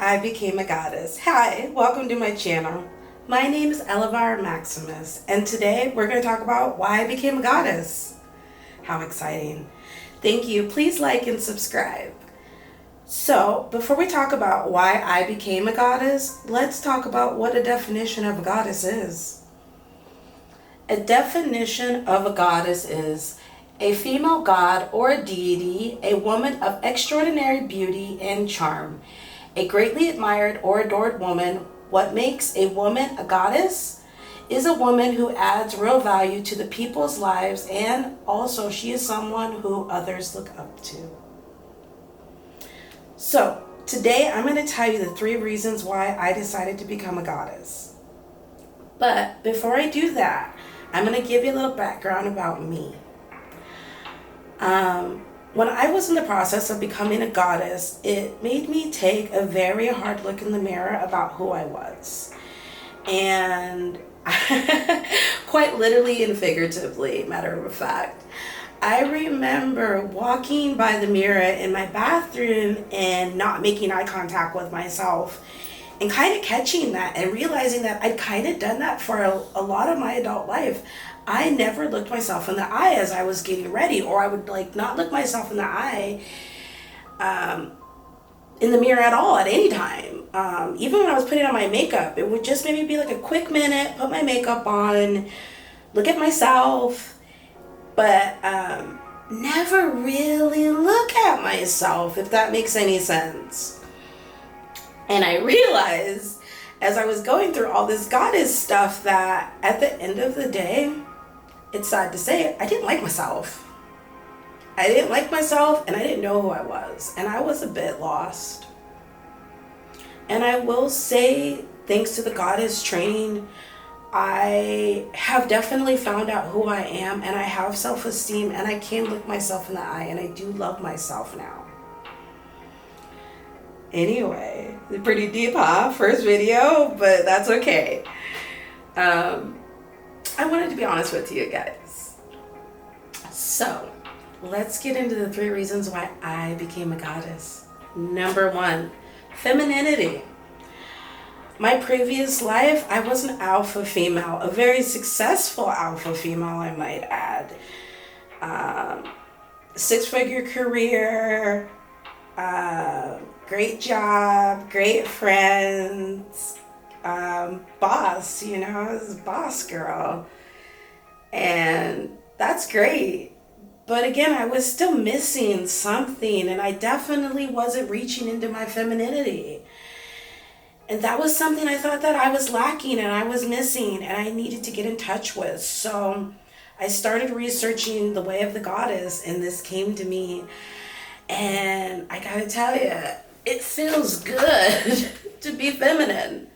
I became a goddess. Hi, welcome to my channel. My name is Elevar.Maximus, and today we're going to talk about why I became a goddess. How exciting. Thank you. Please like and subscribe. So, before we talk about why I became a goddess, let's talk about what a definition of a goddess is. A definition of a goddess is a female god or a deity, a woman of extraordinary beauty and charm, a greatly admired or adored woman. What makes a woman a goddess is a woman who adds real value to the people's lives, and also she is someone who others look up to. So today I'm going to tell you the 3 reasons why I decided to become a goddess. But before I do that, I'm going to give you a little background about me. When I was in the process of becoming a goddess, it made me take a very hard look in the mirror about who I was. And quite literally and figuratively, matter of fact, I remember walking by the mirror in my bathroom and not making eye contact with myself and kind of catching that and realizing that I'd kind of done that for a lot of my adult life. I never looked myself in the eye as I was getting ready, or I would not look myself in the eye in the mirror at all at any time. Even when I was putting on my makeup, it would just maybe be like a quick minute, put my makeup on, look at myself, but never really look at myself, if that makes any sense. And I realized as I was going through all this goddess stuff that at the end of the day, it's sad to say it, I didn't like myself. I didn't like myself, and I didn't know who I was, and I was a bit lost. And I will say, thanks to the goddess training, I have definitely found out who I am, and I have self-esteem, and I can look myself in the eye, and I do love myself now. Anyway, pretty deep, huh? First video, but that's okay. I wanted to be honest with you guys. So, let's get into the 3 reasons why I became a goddess. Number 1, femininity. My previous life, I was an alpha female, a very successful alpha female, I might add. 6-figure career, great job, great friends, boss, I was a boss girl. And that's great. But again, I was still missing something, and I definitely wasn't reaching into my femininity. And that was something I thought that I was lacking and I was missing and I needed to get in touch with. So I started researching the way of the goddess, and this came to me. And I gotta tell you, it feels good to be feminine.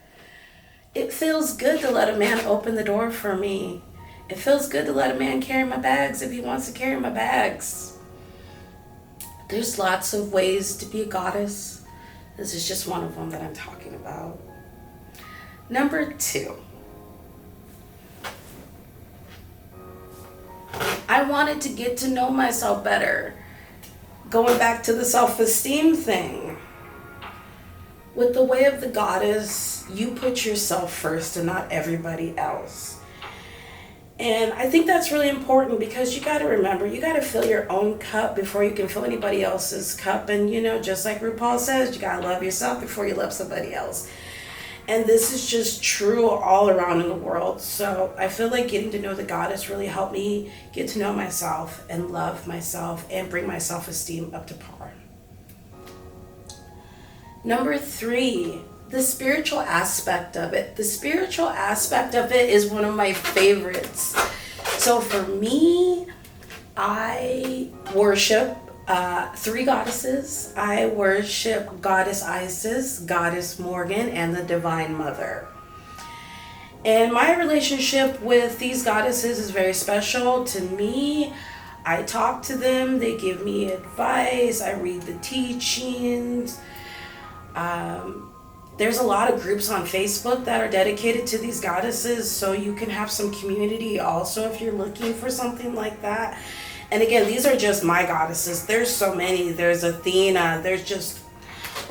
It feels good to let a man open the door for me. It feels good to let a man carry my bags if he wants to carry my bags. There's lots of ways to be a goddess. This is just one of them that I'm talking about. Number 2. I wanted to get to know myself better. Going back to the self-esteem thing. With the way of the goddess, you put yourself first and not everybody else. And I think that's really important, because you got to remember, you got to fill your own cup before you can fill anybody else's cup. And just like RuPaul says, you got to love yourself before you love somebody else. And this is just true all around in the world. So I feel like getting to know the goddess really helped me get to know myself and love myself and bring my self-esteem up to par. Number 3, the spiritual aspect of it. The spiritual aspect of it is one of my favorites. So for me, I worship 3 goddesses. I worship Goddess Isis, Goddess Morgan, and the Divine Mother. And my relationship with these goddesses is very special to me. I talk to them, they give me advice, I read the teachings. There's a lot of groups on Facebook that are dedicated to these goddesses, so you can have some community also if you're looking for something like that. And again, these are just my goddesses. There's so many. There's Athena. There's just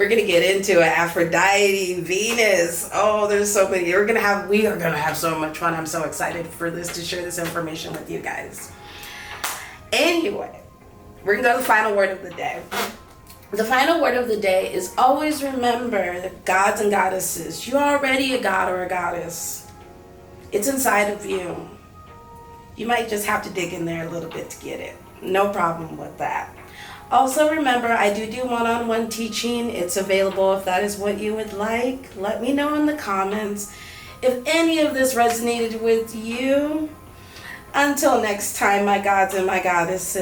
We're gonna get into it. Aphrodite, Venus. Oh, there's so many. We are gonna have so much fun. I'm so excited for this, to share this information with you guys. Anyway, we're gonna go to the final word of the day. The final word of the day is always remember that gods and goddesses. You're already a god or a goddess. It's inside of you. You might just have to dig in there a little bit to get it. No problem with that. Also remember, I do one-on-one teaching. It's available if that is what you would like. Let me know in the comments if any of this resonated with you. Until next time, my gods and my goddesses.